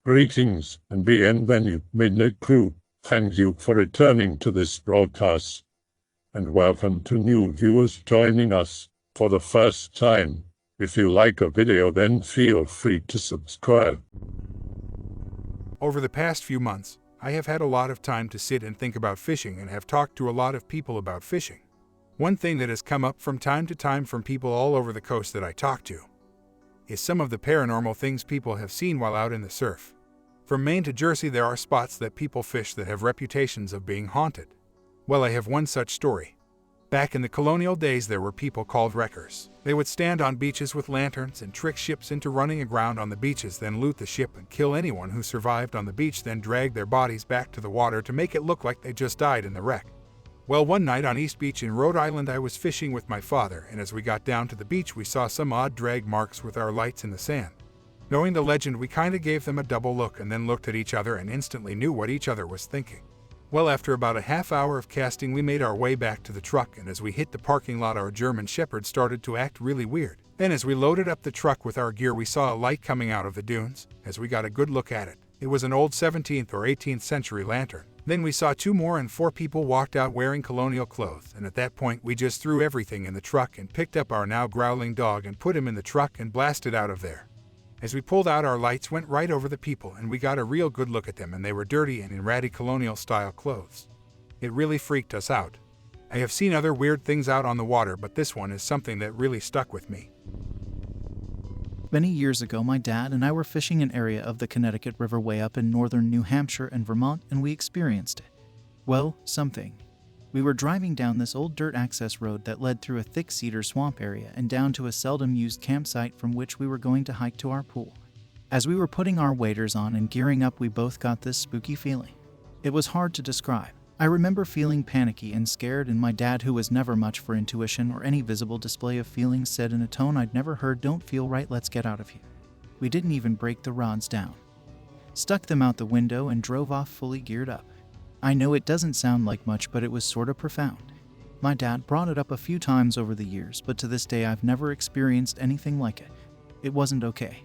Greetings and bienvenue, Midnight Crew. Thank you for returning to this broadcast. And welcome to new viewers joining us for the first time. If you like a video, then feel free to subscribe. Over the past few months, I have had a lot of time to sit and think about fishing and have talked to a lot of people about fishing. One thing that has come up from time to time from people all over the coast that I talk to is some of the paranormal things people have seen while out in the surf. From Maine to Jersey, there are spots that people fish that have reputations of being haunted. Well, I have one such story. Back in the colonial days, there were people called wreckers. They would stand on beaches with lanterns and trick ships into running aground on the beaches, then loot the ship and kill anyone who survived on the beach, then drag their bodies back to the water to make it look like they just died in the wreck. Well, one night on East Beach in Rhode Island, I was fishing with my father, and as we got down to the beach, we saw some odd drag marks with our lights in the sand. Knowing the legend, we kinda gave them a double look and then looked at each other and instantly knew what each other was thinking. Well, after about a half hour of casting, we made our way back to the truck, and as we hit the parking lot, our German Shepherd started to act really weird. Then as we loaded up the truck with our gear, we saw a light coming out of the dunes. As we got a good look at it, it was an old 17th or 18th century lantern. Then we saw 2 more and 4 people walked out wearing colonial clothes, and at that point we just threw everything in the truck and picked up our now growling dog and put him in the truck and blasted out of there. As we pulled out, our lights went right over the people and we got a real good look at them, and they were dirty and in ratty colonial style clothes. It really freaked us out. I have seen other weird things out on the water, but this one is something that really stuck with me. Many years ago, my dad and I were fishing an area of the Connecticut River way up in northern New Hampshire and Vermont, and we experienced it. Well, something. We were driving down this old dirt access road that led through a thick cedar swamp area and down to a seldom used campsite from which we were going to hike to our pool. As we were putting our waders on and gearing up, we both got this spooky feeling. It was hard to describe. I remember feeling panicky and scared, and my dad, who was never much for intuition or any visible display of feelings, said in a tone I'd never heard, "Don't feel right, let's get out of here." We didn't even break the rods down. Stuck them out the window and drove off fully geared up. I know it doesn't sound like much, but it was sort of profound. My dad brought it up a few times over the years, but to this day I've never experienced anything like it. It wasn't okay.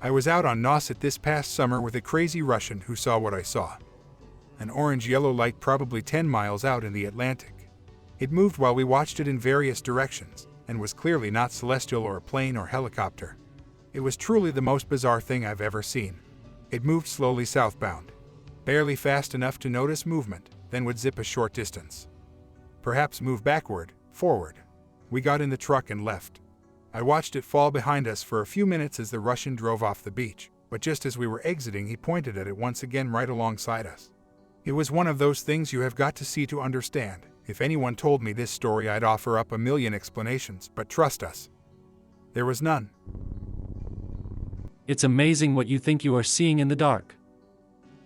I was out on Nauset this past summer with a crazy Russian who saw what I saw. An orange-yellow light probably 10 miles out in the Atlantic. It moved while we watched it in various directions, and was clearly not celestial or a plane or helicopter. It was truly the most bizarre thing I've ever seen. It moved slowly southbound, barely fast enough to notice movement, then would zip a short distance. Perhaps move backward, forward. We got in the truck and left. I watched it fall behind us for a few minutes as the Russian drove off the beach, but just as we were exiting, he pointed at it once again right alongside us. It was one of those things you have got to see to understand. If anyone told me this story, I'd offer up a million explanations, but trust us, there was none. It's amazing what you think you are seeing in the dark.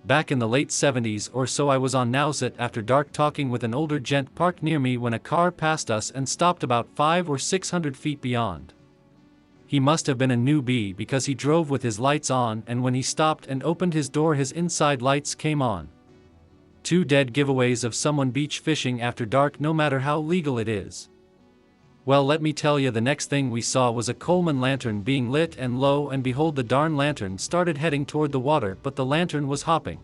Back in the late 70s or so, I was on Nauset after dark talking with an older gent parked near me when a car passed us and stopped about 500 or 600 feet beyond. He must have been a newbie because he drove with his lights on, and when he stopped and opened his door, his inside lights came on. 2 dead giveaways of someone beach fishing after dark, no matter how legal it is. Well, let me tell you, the next thing we saw was a Coleman lantern being lit, and lo and behold, the darn lantern started heading toward the water, but the lantern was hopping.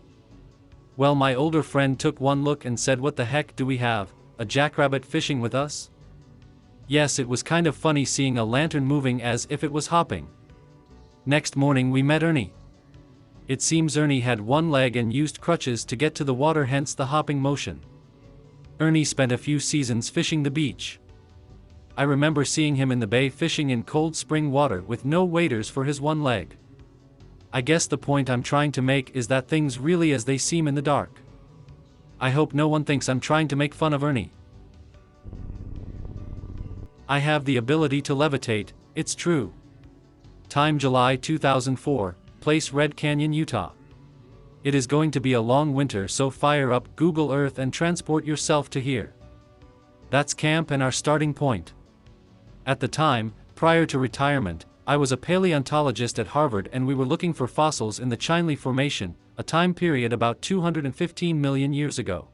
Well, my older friend took one look and said, "What the heck do we have, a jackrabbit fishing with us?" Yes, it was kind of funny seeing a lantern moving as if it was hopping. Next morning we met Ernie. It seems Ernie had one leg and used crutches to get to the water, hence the hopping motion. Ernie spent a few seasons fishing the beach. I remember seeing him in the bay fishing in cold spring water with no waders for his one leg. I guess the point I'm trying to make is that things really as they seem in the dark. I hope no one thinks I'm trying to make fun of Ernie. I have the ability to levitate, it's true. Time July 2004, place Red Canyon, Utah. It is going to be a long winter, so fire up Google Earth and transport yourself to here. That's camp and our starting point. At the time, prior to retirement, I was a paleontologist at Harvard, and we were looking for fossils in the Chinle Formation, a time period about 215 million years ago.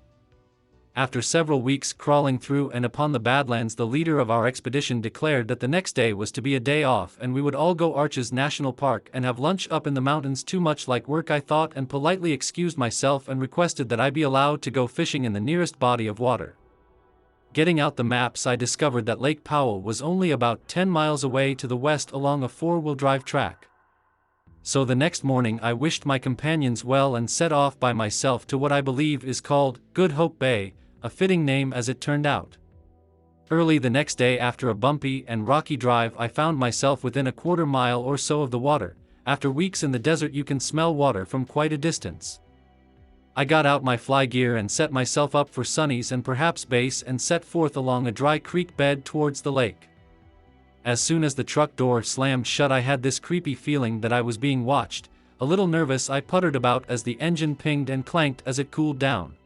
After several weeks crawling through and upon the Badlands, the leader of our expedition declared that the next day was to be a day off and we would all go Arches National Park and have lunch up in the mountains. Too much like work, I thought, and politely excused myself and requested that I be allowed to go fishing in the nearest body of water. Getting out the maps, I discovered that Lake Powell was only about 10 miles away to the west along a 4-wheel drive track. So the next morning I wished my companions well and set off by myself to what I believe is called Good Hope Bay, a fitting name as it turned out. Early the next day, after a bumpy and rocky drive, I found myself within a quarter mile or so of the water. After weeks in the desert, you can smell water from quite a distance. I got out my fly gear and set myself up for sunnies and perhaps base and set forth along a dry creek bed towards the lake. As soon as the truck door slammed shut, I had this creepy feeling that I was being watched. A little nervous, I puttered about as the engine pinged and clanked as it cooled down.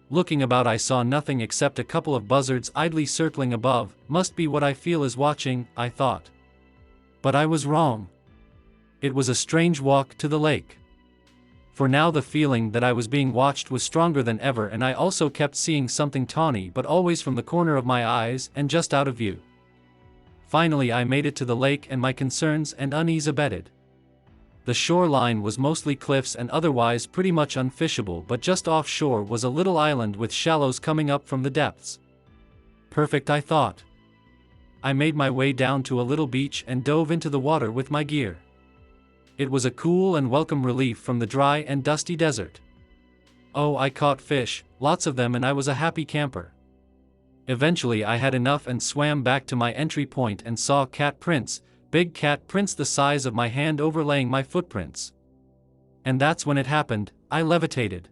Looking about, I saw nothing except a couple of buzzards idly circling above. Must be what I feel is watching, I thought. But I was wrong. It was a strange walk to the lake. For now the feeling that I was being watched was stronger than ever, and I also kept seeing something tawny, but always from the corner of my eyes and just out of view. Finally I made it to the lake and my concerns and unease abated. The shoreline was mostly cliffs and otherwise pretty much unfishable, but just offshore was a little island with shallows coming up from the depths. Perfect, I thought. I made my way down to a little beach and dove into the water with my gear. It was a cool and welcome relief from the dry and dusty desert. Oh, I caught fish, lots of them, and I was a happy camper. Eventually I had enough and swam back to my entry point and saw cat prints. Big cat prints the size of my hand overlaying my footprints. And that's when it happened. I levitated.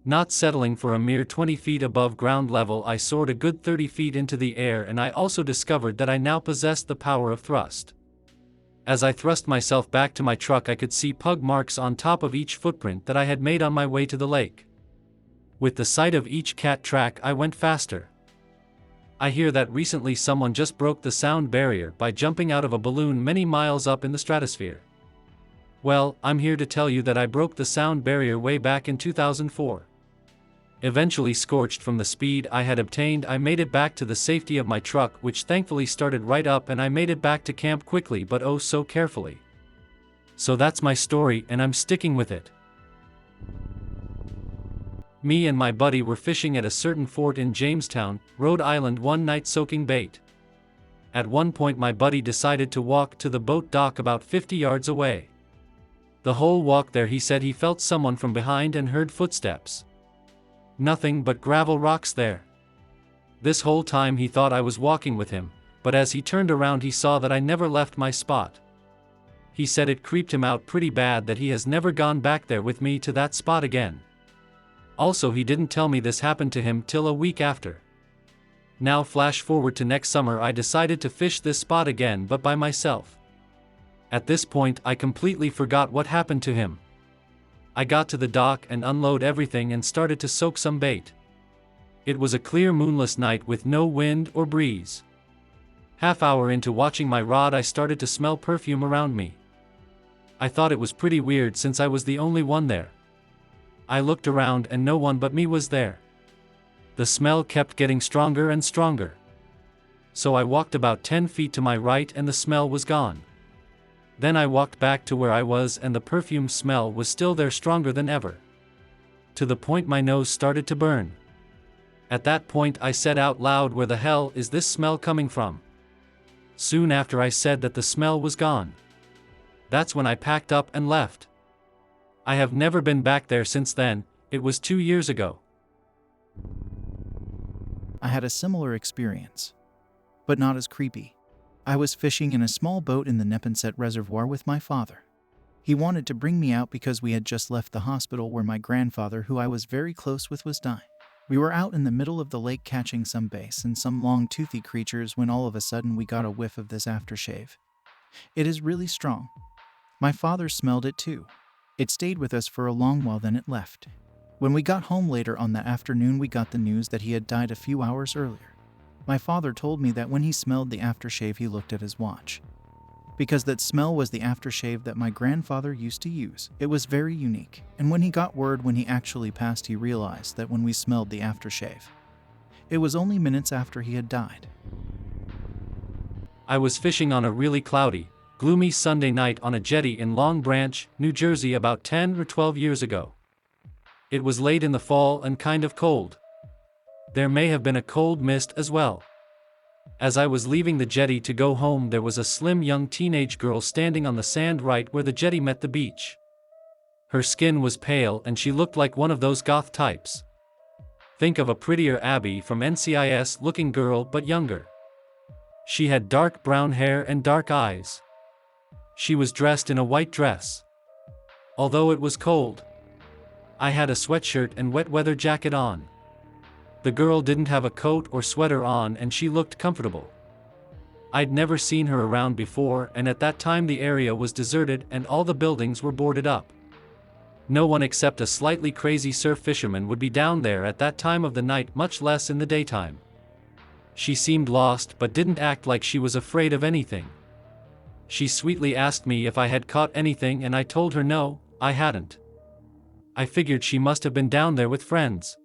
Not settling for a mere 20 feet above ground level, I soared a good 30 feet into the air, and I also discovered that I now possessed the power of thrust. As I thrust myself back to my truck, I could see pug marks on top of each footprint that I had made on my way to the lake. With the sight of each cat track, I went faster. I hear that recently someone just broke the sound barrier by jumping out of a balloon many miles up in the stratosphere. Well, I'm here to tell you that I broke the sound barrier way back in 2004. Eventually, scorched from the speed I had obtained, I made it back to the safety of my truck, which thankfully started right up, and I made it back to camp quickly but oh so carefully. So that's my story, and I'm sticking with it. Me and my buddy were fishing at a certain fort in Jamestown, Rhode Island, one night soaking bait. At one point my buddy decided to walk to the boat dock about 50 yards away. The whole walk there he said he felt someone from behind and heard footsteps. Nothing but gravel rocks there. This whole time he thought I was walking with him, but as he turned around he saw that I never left my spot. He said it creeped him out pretty bad that he has never gone back there with me to that spot again. Also, he didn't tell me this happened to him till a week after. Now flash forward to next summer, I decided to fish this spot again, but by myself. At this point I completely forgot what happened to him. I got to the dock and unload everything and started to soak some bait. It was a clear moonless night with no wind or breeze. Half hour into watching my rod, I started to smell perfume around me. I thought it was pretty weird since I was the only one there. I looked around and no one but me was there. The smell kept getting stronger and stronger. So I walked about 10 feet to my right and the smell was gone. Then I walked back to where I was and the perfume smell was still there, stronger than ever. To the point my nose started to burn. At that point I said out loud, "Where the hell is this smell coming from?" Soon after I said that the smell was gone. That's when I packed up and left. I have never been back there since then. It was 2 years ago. I had a similar experience, but not as creepy. I was fishing in a small boat in the Neponset Reservoir with my father. He wanted to bring me out because we had just left the hospital where my grandfather, who I was very close with, was dying. We were out in the middle of the lake catching some bass and some long toothy creatures when all of a sudden we got a whiff of this aftershave. It is really strong. My father smelled it too. It stayed with us for a long while, then it left. When we got home later on that afternoon, we got the news that he had died a few hours earlier. My father told me that when he smelled the aftershave he looked at his watch. because that smell was the aftershave that my grandfather used to use. It was very unique, and when he got word when he actually passed, he realized that when we smelled the aftershave, it was only minutes after he had died. I was fishing on a really cloudy, gloomy Sunday night on a jetty in Long Branch, New Jersey about 10 or 12 years ago. It was late in the fall and kind of cold. There may have been a cold mist as well. As I was leaving the jetty to go home, there was a slim young teenage girl standing on the sand right where the jetty met the beach. Her skin was pale and she looked like one of those goth types. Think of a prettier Abby from NCIS looking girl but younger. She had dark brown hair and dark eyes. She was dressed in a white dress. Although it was cold, I had a sweatshirt and wet weather jacket on. The girl didn't have a coat or sweater on and she looked comfortable. I'd never seen her around before, and at that time the area was deserted and all the buildings were boarded up. No one except a slightly crazy surf fisherman would be down there at that time of the night, much less in the daytime. She seemed lost but didn't act like she was afraid of anything. She sweetly asked me if I had caught anything and I told her no, I hadn't. I figured she must have been down there with friends.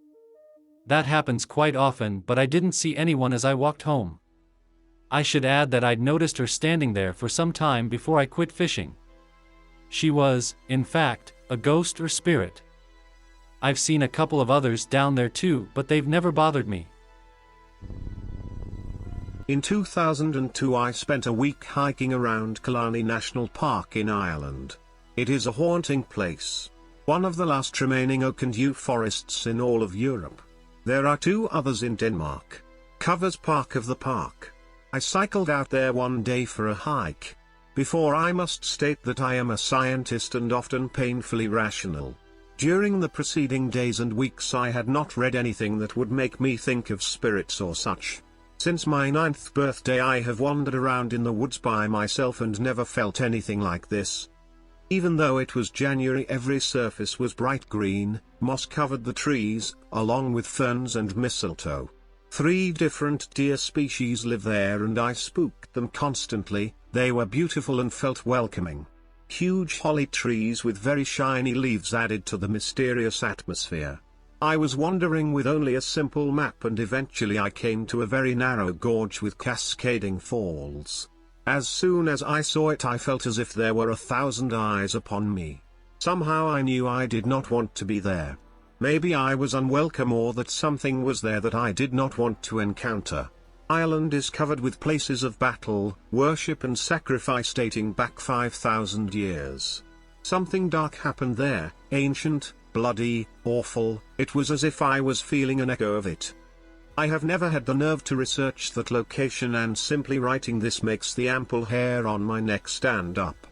That happens quite often, but I didn't see anyone as I walked home. I should add that I'd noticed her standing there for some time before I quit fishing. She was, in fact, a ghost or spirit. I've seen a couple of others down there too, but they've never bothered me. In 2002 I spent a week hiking around Kilnary National Park in Ireland. It is a haunting place. One of the last remaining oak and yew forests in all of Europe. There are two others in Denmark. Covers Park of the Park. I cycled out there one day for a hike. Before I must state that I am a scientist and often painfully rational. During the preceding days and weeks I had not read anything that would make me think of spirits or such. Since my 9th birthday I have wandered around in the woods by myself and never felt anything like this. Even though it was January, every surface was bright green, moss covered the trees, along with ferns and mistletoe. 3 different deer species live there and I spooked them constantly. They were beautiful and felt welcoming. Huge holly trees with very shiny leaves added to the mysterious atmosphere. I was wandering with only a simple map and eventually I came to a very narrow gorge with cascading falls. As soon as I saw it I felt as if there were 1,000 eyes upon me. Somehow I knew I did not want to be there. Maybe I was unwelcome or that something was there that I did not want to encounter. Ireland is covered with places of battle, worship and sacrifice dating back 5,000 years. Something dark happened there, ancient, bloody, awful. It was as if I was feeling an echo of it. I have never had the nerve to research that location and simply writing this makes the ample hair on my neck stand up.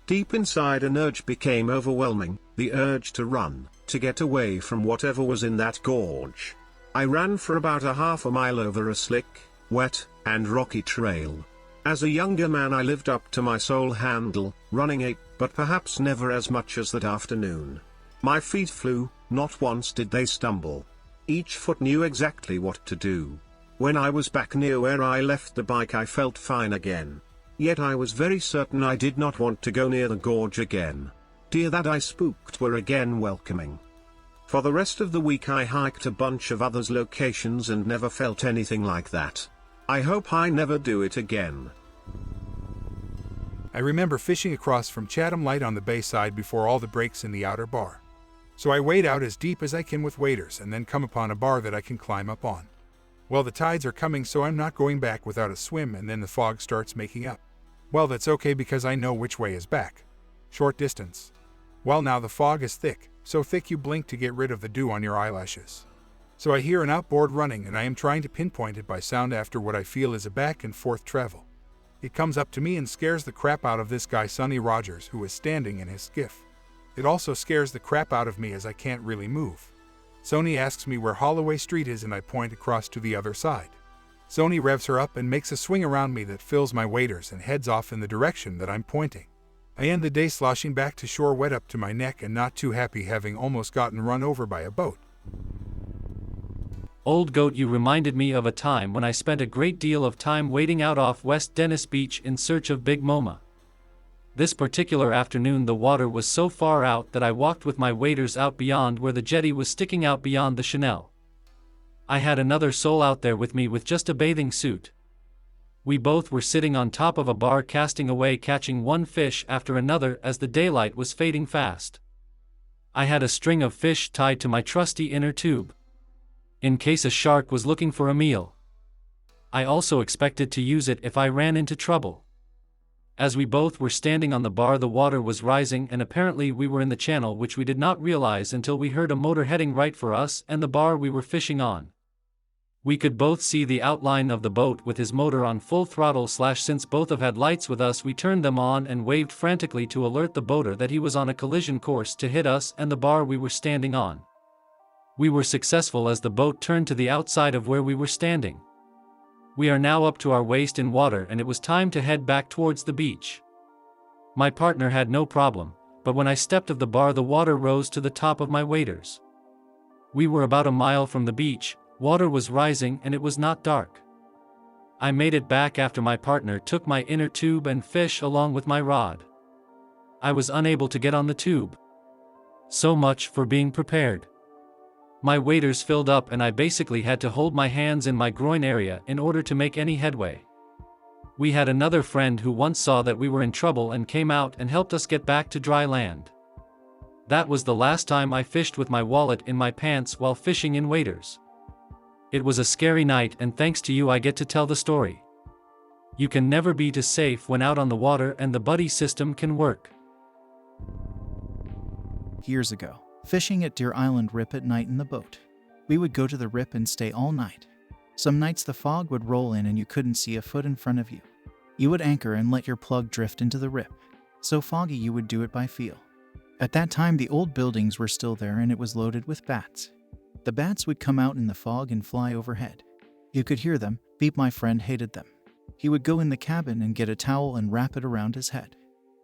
Deep inside an urge became overwhelming, the urge to run, to get away from whatever was in that gorge. I ran for about a half a mile over a slick, wet, and rocky trail. As a younger man I lived up to my soul handle, running but perhaps never as much as that afternoon. My feet flew, not once did they stumble. Each foot knew exactly what to do. When I was back near where I left the bike I felt fine again. Yet I was very certain I did not want to go near the gorge again. Deer that I spooked were again welcoming. For the rest of the week I hiked a bunch of others locations and never felt anything like that. I hope I never do it again. I remember fishing across from Chatham Light on the bay side before all the breaks in the outer bar. So I wade out as deep as I can with waders and then come upon a bar that I can climb up on. Well, the tides are coming so I'm not going back without a swim and then the fog starts making up. Well, that's okay because I know which way is back. Short distance. Well, now the fog is thick, so thick you blink to get rid of the dew on your eyelashes. So I hear an outboard running and I am trying to pinpoint it by sound after what I feel is a back and forth travel. It comes up to me and scares the crap out of this guy Sonny Rogers who is standing in his skiff. It also scares the crap out of me as I can't really move. Sony asks me where Holloway Street is and I point across to the other side. Sony revs her up and makes a swing around me that fills my waders and heads off in the direction that I'm pointing. I end the day sloshing back to shore wet up to my neck and not too happy having almost gotten run over by a boat. Old Goat, you reminded me of a time when I spent a great deal of time wading out off West Dennis Beach in search of Big Moma. This particular afternoon the water was so far out that I walked with my waders out beyond where the jetty was sticking out beyond the chenille. I had another soul out there with me with just a bathing suit. We both were sitting on top of a bar casting away, catching one fish after another as the daylight was fading fast. I had a string of fish tied to my trusty inner tube, in case a shark was looking for a meal. I also expected to use it if I ran into trouble. As we both were standing on the bar, the water was rising and apparently we were in the channel, which we did not realize until we heard a motor heading right for us and the bar we were fishing on. We could both see the outline of the boat with his motor on full throttle. Since both of had lights with us, we turned them on and waved frantically to alert the boater that he was on a collision course to hit us and the bar we were standing on. We were successful as the boat turned to the outside of where we were standing. We are now up to our waist in water and it was time to head back towards the beach. My partner had no problem, but when I stepped off the bar the water rose to the top of my waders. We were about a mile from the beach, water was rising and it was not dark. I made it back after my partner took my inner tube and fish along with my rod. I was unable to get on the tube. So much for being prepared. My waders filled up and I basically had to hold my hands in my groin area in order to make any headway. We had another friend who once saw that we were in trouble and came out and helped us get back to dry land. That was the last time I fished with my wallet in my pants while fishing in waders. It was a scary night and thanks to you I get to tell the story. You can never be too safe when out on the water and the buddy system can work. Years ago, fishing at Deer Island Rip at night in the boat. We would go to the rip and stay all night. Some nights the fog would roll in and you couldn't see a foot in front of you. You would anchor and let your plug drift into the rip. So foggy you would do it by feel. At that time the old buildings were still there and it was loaded with bats. The bats would come out in the fog and fly overhead. You could hear them. Beep, my friend, hated them. He would go in the cabin and get a towel and wrap it around his head.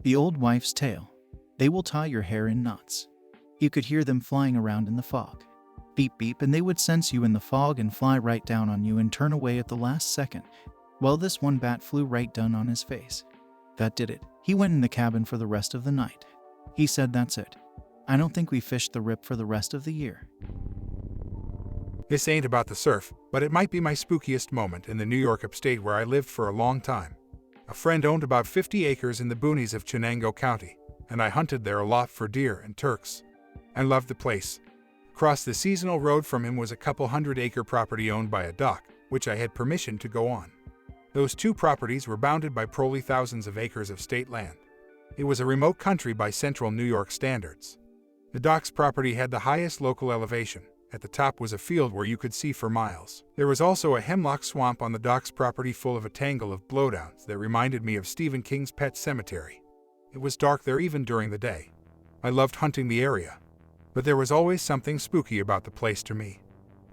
The old wife's tale. They will tie your hair in knots. You could hear them flying around in the fog. Beep beep, and they would sense you in the fog and fly right down on you and turn away at the last second. Well, this one bat flew right down on his face. That did it. He went in the cabin for the rest of the night. He said that's it. I don't think we fished the rip for the rest of the year. This ain't about the surf, but it might be my spookiest moment in the New York upstate where I lived for a long time. A friend owned about 50 acres in the boonies of Chenango County, and I hunted there a lot for deer and turks. I loved the place. Across the seasonal road from him was a couple 100-acre property owned by a dock, which I had permission to go on. Those two properties were bounded by probably thousands of acres of state land. It was a remote country by central New York standards. The dock's property had the highest local elevation. At the top was a field where you could see for miles. There was also a hemlock swamp on the dock's property full of a tangle of blowdowns that reminded me of Stephen King's Pet Sematary. It was dark there even during the day. I loved hunting the area. But there was always something spooky about the place to me.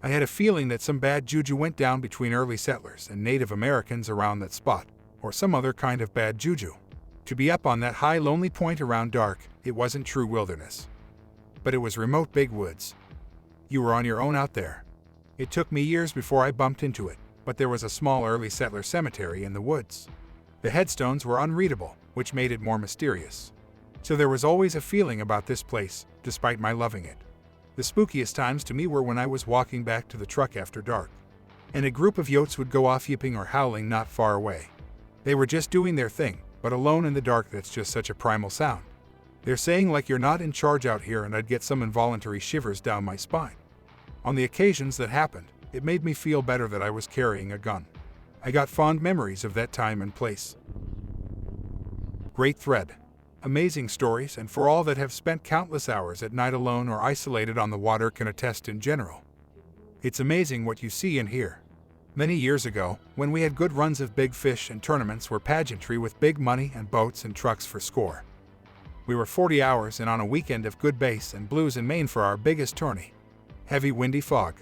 I had a feeling that some bad juju went down between early settlers and Native Americans around that spot, or some other kind of bad juju. To be up on that high lonely point around dark, it wasn't true wilderness. But it was remote big woods. You were on your own out there. It took me years before I bumped into it, but there was a small early settler cemetery in the woods. The headstones were unreadable, which made it more mysterious. So there was always a feeling about this place, despite my loving it. The spookiest times to me were when I was walking back to the truck after dark, and a group of yotes would go off yipping or howling not far away. They were just doing their thing, but alone in the dark. That's just such a primal sound. They're saying like you're not in charge out here, and I'd get some involuntary shivers down my spine. On the occasions that happened, it made me feel better that I was carrying a gun. I got fond memories of that time and place. Great thread. Amazing stories, and for all that have spent countless hours at night alone or isolated on the water can attest in general. It's amazing what you see and hear. Many years ago, when we had good runs of big fish and tournaments were pageantry with big money and boats and trucks for score. We were 40 hours in on a weekend of good bass and blues in Maine for our biggest tourney. Heavy windy fog.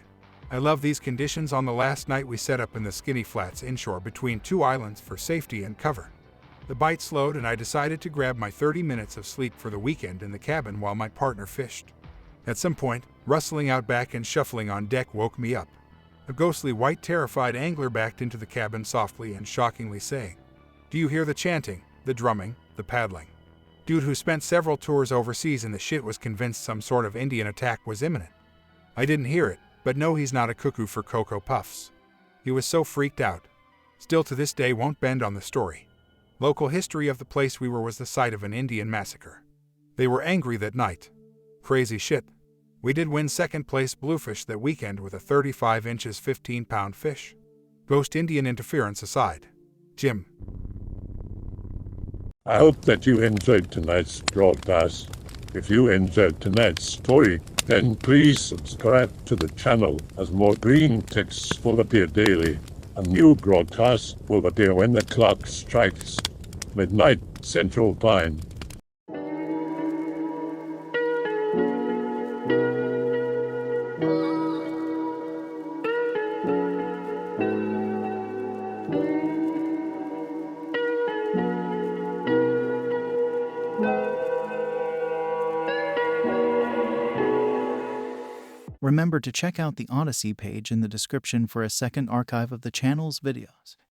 I love these conditions. On the last night we set up in the Skinny Flats inshore between two islands for safety and cover. The bite slowed and I decided to grab my 30 minutes of sleep for the weekend in the cabin while my partner fished. At some point, rustling out back and shuffling on deck woke me up. A ghostly white terrified angler backed into the cabin softly and shockingly saying, "Do you hear the chanting, the drumming, the paddling?" Dude who spent several tours overseas in the shit was convinced some sort of Indian attack was imminent. I didn't hear it, but no, he's not a cuckoo for Cocoa Puffs. He was so freaked out. Still to this day won't bend on the story. Local history of the place we were was the site of an Indian massacre. They were angry that night. Crazy shit. We did win second place bluefish that weekend with a 35 inches 15-pound fish. Ghost Indian interference aside. Jim. I hope that you enjoyed tonight's broadcast. If you enjoyed tonight's story, then please subscribe to the channel as more green texts will appear daily. A new broadcast will appear when the clock strikes midnight Central Time. Remember to check out the Odyssey page in the description for a second archive of the channel's videos.